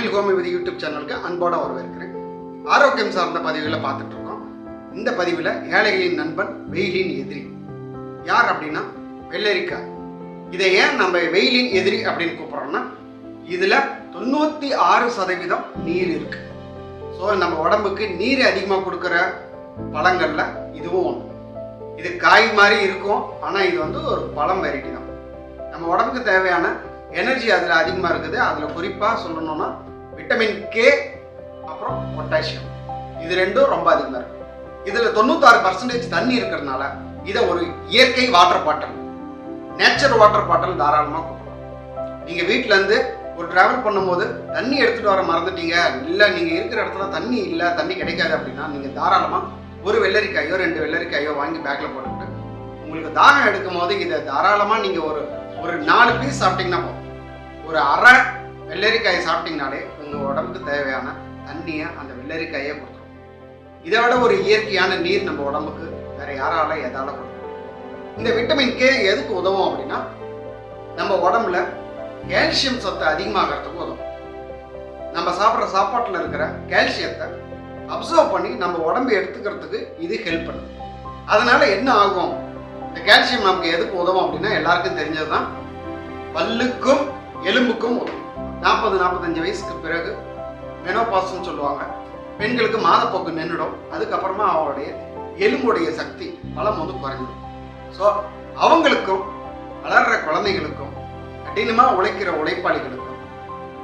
Tamil homeopathy YouTube சேனலுக்கு அன்போட வரவேற்கிறேன். ஆரோக்கியம் சார்ந்த பதிவுகளை பார்த்துட்டு இருக்கோம். இந்த பதிவில் ஏழைகளின் நண்பன் வெயிலின் எதிரி யார் அப்படின்னா வெள்ளரிக்காய். இதை ஏன் நம்ம வெயிலின் எதிரி அப்படின்னு கூப்பிட்றோம்னா இதில் 96% நீர் இருக்கு. ஸோ நம்ம உடம்புக்கு நீர் அதிகமாக கொடுக்குற பழங்கள்ல இதுவும் ஒன்று. இது காய் மாதிரி இருக்கும், ஆனால் இது வந்து ஒரு பழம் வெரைட்டி தான். நம்ம உடம்புக்கு தேவையான எனர்ஜி அதில் அதிகமாக இருக்குது. அதில் குறிப்பாக சொல்லணும்னா விட்டமின் கே அப்புறம் பொட்டாசியம், இது ரெண்டும் ரொம்ப அதிகமாக இருக்கு. இதில் 96% தண்ணி இருக்கிறதுனால இதை ஒரு இயற்கை water bottle, nature water bottle தாராளமாக கொடுக்கலாம். நீங்கள் வீட்டிலேருந்து ஒரு டிராவல் பண்ணும்போது தண்ணி எடுத்துகிட்டு வர மறந்துட்டீங்க, இல்லை நீங்கள் இருக்கிற இடத்துல தண்ணி இல்லை, தண்ணி கிடைக்காது அப்படின்னா நீங்கள் தாராளமாக ஒரு வெள்ளரிக்காயோ 2 வெள்ளரிக்காயோ வாங்கி பேக்கில் போட்டுக்கிட்டு உங்களுக்கு தாகம் எடுக்கும் போது இதை தாராளமாக நீங்கள் ஒரு 4 பீஸ் சாப்பிட்டீங்கன்னா போதும். ஒரு அரை வெள்ளரிக்காயை சாப்பிட்டீங்கனாலே உங்கள் உடம்புக்கு தேவையான தண்ணியை அந்த வெள்ளரிக்காயே கொடுத்துரும். இதை விட ஒரு இயற்கையான நீர் நம்ம உடம்புக்கு வேற யாரால எதால கொடுக்கும். இந்த விட்டமின் கே எதுக்கு உதவும் அப்படின்னா நம்ம உடம்புல கால்சியம் சத்து அதிகமாகிறதுக்கு உதவும். நம்ம சாப்பிட்ற சாப்பாட்டில் இருக்கிற கால்சியத்தை அப்சர்வ் பண்ணி நம்ம உடம்பு எடுத்துக்கிறதுக்கு இது ஹெல்ப் பண்ணுது. அதனால என்ன ஆகும், இந்த கால்சியம் நமக்கு எதுக்கு உதவும் அப்படின்னா எல்லாருக்கும் தெரிஞ்சதுதான், பல்லுக்கும் எலும்புக்கும் உதவும். 40-45 வயசுக்கு பிறகு மெனோபாஸ்ன்னு சொல்லுவாங்க. பெண்களுக்கு மாதப்போக்கு நின்றுடும். அதுக்கப்புறமா அவருடைய எலும்புடைய சக்தி பலம் வந்து குறைஞ்சிடும். ஸோ அவங்களுக்கும் வளர்ற குழந்தைகளுக்கும் கடினமாக உழைக்கிற உழைப்பாளிகளுக்கும்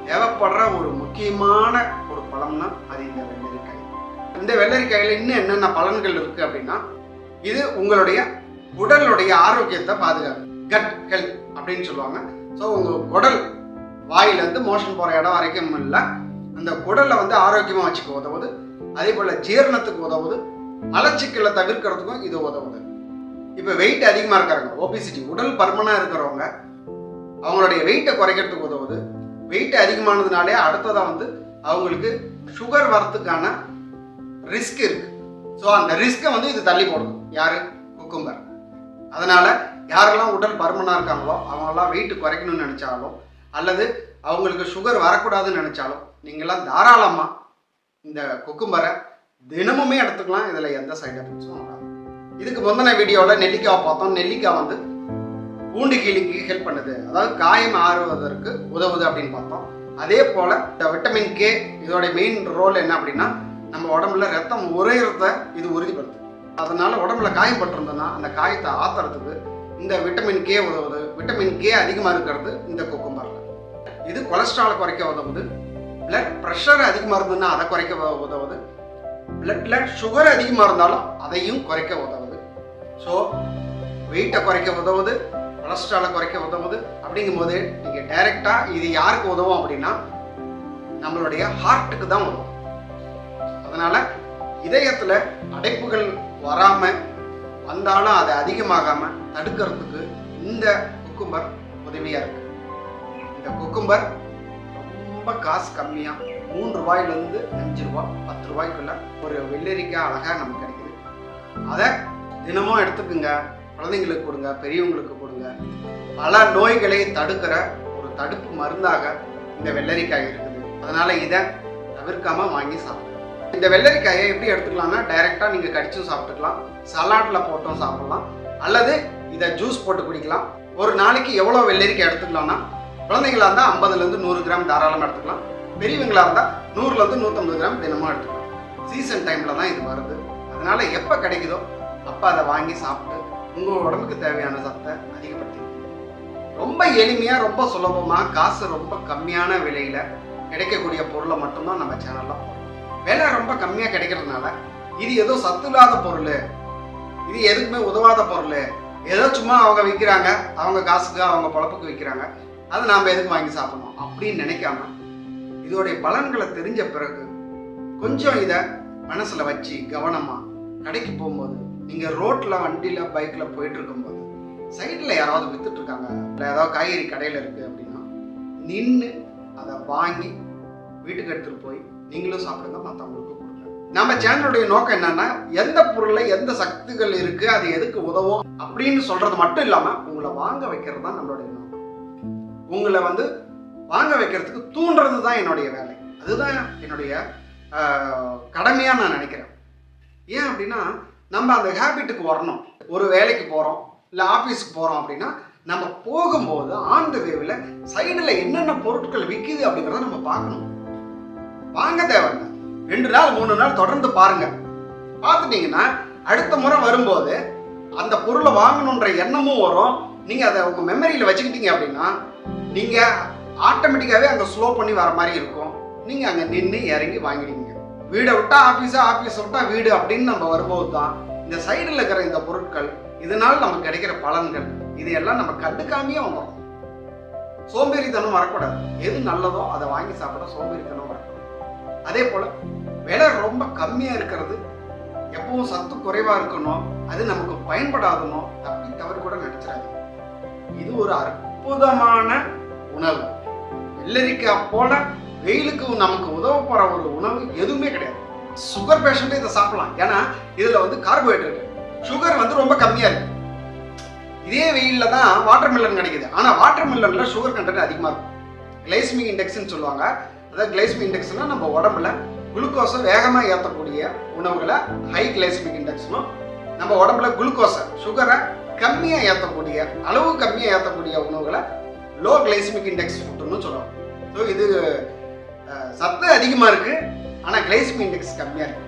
தேவைப்படுற ஒரு முக்கியமான ஒரு பழம்னா அது இந்த வெள்ளரிக்காய். இந்த வெள்ளரிக்காயில இன்னும் என்னென்ன பலன்கள் இருக்கு அப்படின்னா இது உங்களுடைய உடலுடைய ஆரோக்கியத்தை பாதுகாக்கும். கட் ஹெல்த் அப்படின்னு சொல்லுவாங்க. ஸோ உங்கள் குடல் வாயிலேருந்து மோஷன் போகிற இடம் வரைக்கும் இல்லை, அந்த குடலை வந்து ஆரோக்கியமாக வச்சுக்க உதவுது. அதே போல் ஜீரணத்துக்கு உதவுது. மலச்சிக்கலை தவிர்க்கிறதுக்கும் இது உதவுது. இப்போ வெயிட் அதிகமாக இருக்கிறவங்க, ஒபிசிட்டி உடல் பருமனாக இருக்கிறவங்க, அவங்களுடைய வெயிட்டை குறைக்கிறதுக்கு உதவுது. வெயிட் அதிகமானதுனாலே அடுத்ததாக வந்து அவங்களுக்கு சுகர் வரத்துக்கான ரிஸ்க் இருக்கு. ஸோ அந்த ரிஸ்கை வந்து இது தள்ளி போடுது. யாரு? குக்கும்பர். அதனால யாரெல்லாம் உடல் பருமனாக இருக்காங்களோ அவங்கெல்லாம் வெயிட் குறைக்கணும்னு நினைச்சாலும் அல்லது அவங்களுக்கு சுகர் வரக்கூடாதுன்னு நினைச்சாலும் நீங்களாம் தாராளமாக இந்த குக்கும்பரை தினமுமே எடுத்துக்கலாம். இதில் எந்த சைடு எஃபெக்ட்ஸும் வராது. இதுக்கு முந்தின வீடியோவில் நெல்லிக்காவை பார்த்தோம். நெல்லிக்காய் வந்து பூண்டு கீழிக்கு ஹெல்ப் பண்ணுது, அதாவது காயம் ஆறுவதற்கு உதவுது அப்படின்னு பார்த்தோம். அதே போல் இந்த விட்டமின் கே இதோட மெயின் ரோல் என்ன அப்படின்னா நம்ம உடம்புல ரத்தம் உறையிறத இது உறுதிப்படுத்துது. அதனால உடம்புல காயம் பட்டிருந்தோன்னா அந்த காயத்தை ஆத்துறதுக்கு இந்த விட்டமின் கே உதவுது. விட்டமின் கே அதிகமாக இருக்கிறது இந்த குக்கும்பரில். இது கொலஸ்ட்ராலை குறைக்க உதவுது. பிளட் ப்ரெஷர் அதிகமாக இருந்ததுன்னா அதை குறைக்க உதவுது. பிளட்ல சுகர் அதிகமாக இருந்தாலும் அதையும் குறைக்க உதவுது. ஸோ வெயிட்டை குறைக்க உதவுது, கொலஸ்ட்ராலை குறைக்க உதவுது. அப்படிங்கும் போது நீங்கள் டைரெக்டாக இது யாருக்கு உதவும் அப்படின்னா நம்மளுடைய ஹார்ட்டுக்கு தான் உதவும். அதனால இதயத்துல அடைப்புகள் வராம வந்தாலும் அதை அதிகமாகாம தடுக்கிறதுக்கு இந்த குக்கும்பர் உதவியா இருக்கு. இந்த குக்கும்பர் ரொம்ப காசு கம்மியா 3 ரூபாயிலிருந்து 5 ரூபாய் 10 ரூபாய்க்குள்ள ஒரு வெள்ளரிக்காய் அழகா நமக்கு கிடைக்குது. அதை தினமும் எடுத்துக்குங்க. குழந்தைங்களுக்கு கொடுங்க, பெரியவங்களுக்கு கொடுங்க. பல நோய்களை தடுக்கிற ஒரு தடுப்பு மருந்தாக இந்த வெள்ளரிக்காய் இருக்குது. அதனால இதை தவிர்க்காம வாங்கி சாப்பிடுங்க. இந்த வெள்ளரிக்காயை எப்படி எடுத்துக்கலாம்னா டைரெக்டாக நீங்கள் கடிச்சும் சாப்பிட்டுக்கலாம், சலாட்டில் போட்டும் சாப்பிடலாம், அல்லது இதை ஜூஸ் போட்டு குடிக்கலாம். ஒரு நாளைக்கு எவ்வளோ வெள்ளரிக்காய் எடுத்துக்கலாம்னா குழந்தைங்களா இருந்தால் 50-100 கிராம் தாராளமாக எடுத்துக்கலாம். பெரியவங்களா இருந்தால் 100-150 கிராம் தினமும் எடுத்துக்கலாம். சீசன் டைமில் தான் இது வருது. அதனால எப்போ கிடைக்குதோ அப்போ அதை வாங்கி சாப்பிட்டு உங்கள் உடம்புக்கு தேவையான சத்தை அதிகப்படுத்தி ரொம்ப எளிமையாக ரொம்ப சுலபமாக காசு ரொம்ப கம்மியான விலையில் கிடைக்கக்கூடிய பொருளை மட்டும்தான் நம்ம சேனலில் போடுறோம். விலை ரொம்ப கம்மியாக கிடைக்கிறதுனால இது ஏதோ சத்து இல்லாத பொருள், இது எதுக்குமே உதவாத பொருள், ஏதோ சும்மா அவங்க விற்கிறாங்க, அவங்க காசுக்கு அவங்க பொழப்புக்கு விற்கிறாங்க, அதை நாம் எதுக்கு வாங்கி சாப்பிடணும் அப்படின்னு நினைக்காம இதோடைய பலன்களை தெரிஞ்ச பிறகு கொஞ்சம் இதை மனசில் வச்சு கவனமாக கடைக்கு போகும்போது, நீங்கள் ரோட்டில் வண்டியில் பைக்கில் போயிட்டு இருக்கும்போது சைடில் யாராவது வித்துட்டு இருக்காங்க, இல்லை ஏதாவது காய்கறி கடையில் இருக்குது அப்படின்னா நின்று அதை வாங்கி வீட்டுக்கு எடுத்துகிட்டு போய் நீங்களும் சாப்பிடுங்க, மற்றவங்களுக்கு கொடுங்க. நம்ம சேனலுடைய நோக்கம் என்னன்னா எந்த பொருள்ல எந்த சக்திகள் இருக்கு, அது எதுக்கு உதவும் அப்படின்னு சொல்றது மட்டும் இல்லாம உங்களை வாங்க வைக்கிறது தான் நம்மளுடைய நோக்கம். உங்களை வந்து வாங்க வைக்கிறதுக்கு தூண்டுறது தான் என்னுடைய வேலை. அதுதான் என்னுடைய கடமையாக நான் நினைக்கிறேன். ஏன் அப்படின்னா நம்ம அந்த ஹேபிட்டுக்கு வரணும். ஒரு வேலைக்கு போகிறோம் இல்லை ஆஃபீஸுக்கு போகிறோம் அப்படின்னா நம்ம போகும்போது ஆன் த வேவில் சைடில் என்னென்ன பொருட்கள் விற்கிது அப்படிங்கிறத நம்ம பார்க்கணும். வாங்க தேவையில்லை, 2 நாள் 3 நாள் தொடர்ந்து பாருங்க. பார்த்துட்டீங்கன்னா அடுத்த முறை வரும்போது அந்த பொருளை வாங்கணுன்ற எண்ணமும் வரும். நீங்கள் அதை உங்கள் மெமரியில் வச்சுக்கிட்டீங்க அப்படின்னா நீங்கள் ஆட்டோமேட்டிக்காகவே அங்கே ஸ்லோ பண்ணி வர மாதிரி இருக்கும். நீங்கள் அங்கே நின்று இறங்கி வாங்கிடுவீங்க. வீடை விட்டா ஆஃபீஸா, ஆஃபீஸை விட்டா வீடு அப்படின்னு நம்ம வரும்போது தான் இந்த சைடில் இருக்கிற இந்த பொருட்கள், இதனால் நமக்கு கிடைக்கிற பலன்கள், இதையெல்லாம் நம்ம கண்டுக்காமையே வந்துடும். சோம்பேறித்தனம் வரக்கூடாது. எது நல்லதோ அதை வாங்கி சாப்பிட சோம்பேறித்தனம் வரக்கூடாது. அதே போல் விலை ரொம்ப கம்மியாக இருக்கிறது, எப்பவும் சத்து குறைவாக இருக்கணும், அது நமக்கு பயன்படாதணும் தப்பி தவறு கூட நினைச்சிடாது. இது ஒரு அற்புதமான உணவு. வெள்ளரிக்காய் போல வெயிலுக்கு நமக்கு உதவ போற ஒரு உணவு எதுவுமே கிடையாது. சுகர் பேஷண்ட் இதை சாப்பிடலாம். ஏன்னா இதுல வந்து கார்போஹைட்ரேட், சுகர் வந்து ரொம்ப கம்மியா இருக்கு. இதே வெயில்ல தான் வாட்டர் மில்லன் கிடைக்குது. ஆனா வாட்டர் மில்லன்ல சுகர் கண்டென்ட் அதிகமா இருக்கும். கிளைசமிக் இண்டெக்ஸ்ன்னு சொல்லுவாங்க. அதாவது கிளைசமிக் இண்டெக்ஸ்னா நம்ம உடம்புல குளுக்கோஸை வேகமா ஏற்றக்கூடிய உணவுகளை ஹை கிளைசமிக் இண்டெக்ஸ்னும், நம்ம உடம்புல குளுக்கோஸை சுகரை கம்மியா ஏற்றக்கூடிய, அளவு கம்மியா ஏற்றக்கூடிய உணவுகளை லோ கிளைசமிக் இண்டெக்ஸ் ஃபுட்னு சொல்லுவாங்க. ஸோ இது சத்து அதிகமாக இருக்கு, ஆனால் கிளைசமிக் இண்டெக்ஸ் கம்மியாக இருக்கு.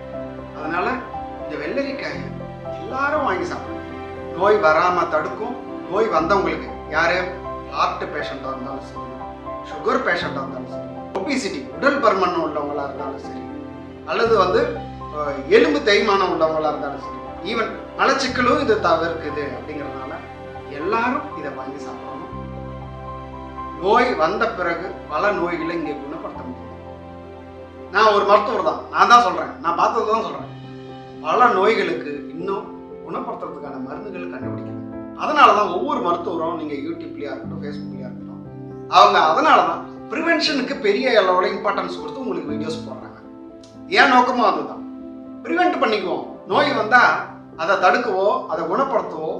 அதனால இந்த வெள்ளரிக்காயை எல்லாரும் வாங்கி சாப்பிடணும். நோய் வராமல் தடுக்கும். நோய் வந்தவங்களுக்கு, யாரு ஹார்ட் பேஷண்டாக இருந்தாலும் சரி, சுகர் பேஷண்டாக இருந்தாலும் சரி, ஒபிசிட்டி உடல் பருமன் உள்ளவங்களா இருந்தாலும் சரி, அல்லது வந்து எலும்பு தேய்மானம் உள்ளவங்களா இருந்தாலும் சரி, ஈவன் மலச்சிக்கலும் இது தவிர்க்குது. அப்படிங்கிறதுனால எல்லாரும் இதை வாங்கி சாப்பிடணும். நோய் வந்த பிறகு பல நோய்களை இங்கே குணப்படுத்த முடியும். நான் ஒரு மருத்துவர் தான், நான் தான் சொல்றேன், நான் பார்த்தது தான் சொல்றேன். பல நோய்களுக்கு இன்னும் குணப்படுத்துறதுக்கான மருந்துகள் கண்டுபிடிக்கணும். அதனால தான் ஒவ்வொரு மருத்துவரும் நீங்க யூடியூப்லயா இருக்கட்டும், ஃபேஸ்புக்லயா இருக்கட்டும், அவங்க அதனால தான் ப்ரிவென்ஷனுக்கு பெரிய அளவில் இம்பார்ட்டன்ஸ் கொடுத்து உங்களுக்கு வீடியோஸ் போடுறாங்க. ஏன் நோக்கமும் அதுதான். ப்ரிவென்ட் பண்ணிக்குவோம். நோய் வந்தா அதை தடுக்கவோ அதை குணப்படுத்தவோ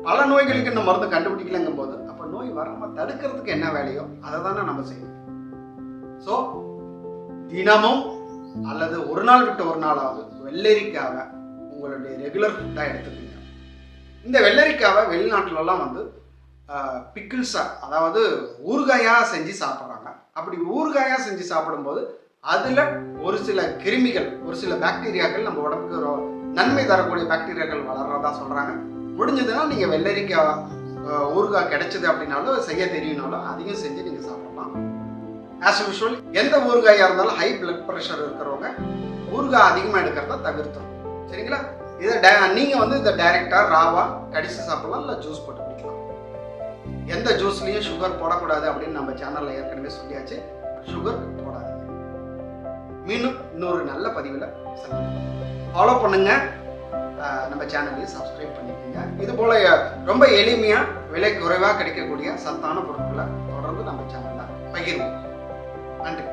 பல நோய்களுக்கு இந்த மருந்து கண்டுபிடிக்கலங்கும் போது அப்போ நோய் வராமல் தடுக்கிறதுக்கு என்ன வேலையோ அதை தானே நம்ம செய்யணும். ஸோ தினமும் அல்லது ஒரு நாள் விட்டு ஒரு நாளாவது வெள்ளரிக்காவை உங்களுடைய ரெகுலர் ஃபுட்டாக எடுத்துக்கோங்க. இந்த வெள்ளரிக்காவை வெளிநாட்டிலலாம் வந்து பிக்கிள்ஸா, அதாவது ஊறுகாயாக செஞ்சு சாப்பிட்றாங்க. அப்படி ஊறுகாயாக செஞ்சு சாப்பிடும்போது அதில் ஒரு சில கிருமிகள், ஒரு சில பாக்டீரியாக்கள், நம்ம உடம்புக்கு நன்மை தரக்கூடிய பாக்டீரியாக்கள் வளர்றதா சொல்கிறாங்க. முடிஞ்சதுன்னா நீங்கள் வெள்ளரிக்காய் ஊறுகாய் கிடைச்சது அப்படின்னாலும் செய்ய தெரியும்னாலும் அதையும் செஞ்சு நீங்கள் சாப்பிடலாம். ஆஸ் யூஷுவல் எந்த ஊறுகாயாக இருந்தாலும் ஹை பிளட் ப்ரெஷர் இருக்கிறவங்க ஊறுகாய் அதிகமாக எடுக்கிறத தவிர்த்தணும். சரிங்களா? இதை நீங்கள் வந்து இதை டைரெக்டாக ராவாக கடிச்சு சாப்பிடலாம், இல்லை ஜூஸ் போட்டு குடிக்கலாம். எந்த ஜூஸ்லையும் சுகர் போடக்கூடாது அப்படின்னு நம்ம சேனலில் ஏற்கனவே சொல்லியாச்சு. சுகர் போடாது. மீண்டும் இன்னொரு நல்ல பதிவில் ஃபாலோ பண்ணுங்க. நம்ம சேனலையும் சப்ஸ்கிரைப் பண்ணிக்கோங்க. இது போல ரொம்ப எளிமையாக விலை குறைவாக கிடைக்கக்கூடிய சத்தான பொருட்களை தொடர்ந்து நம்ம சேனலில் பகிர்வோம். நன்றி.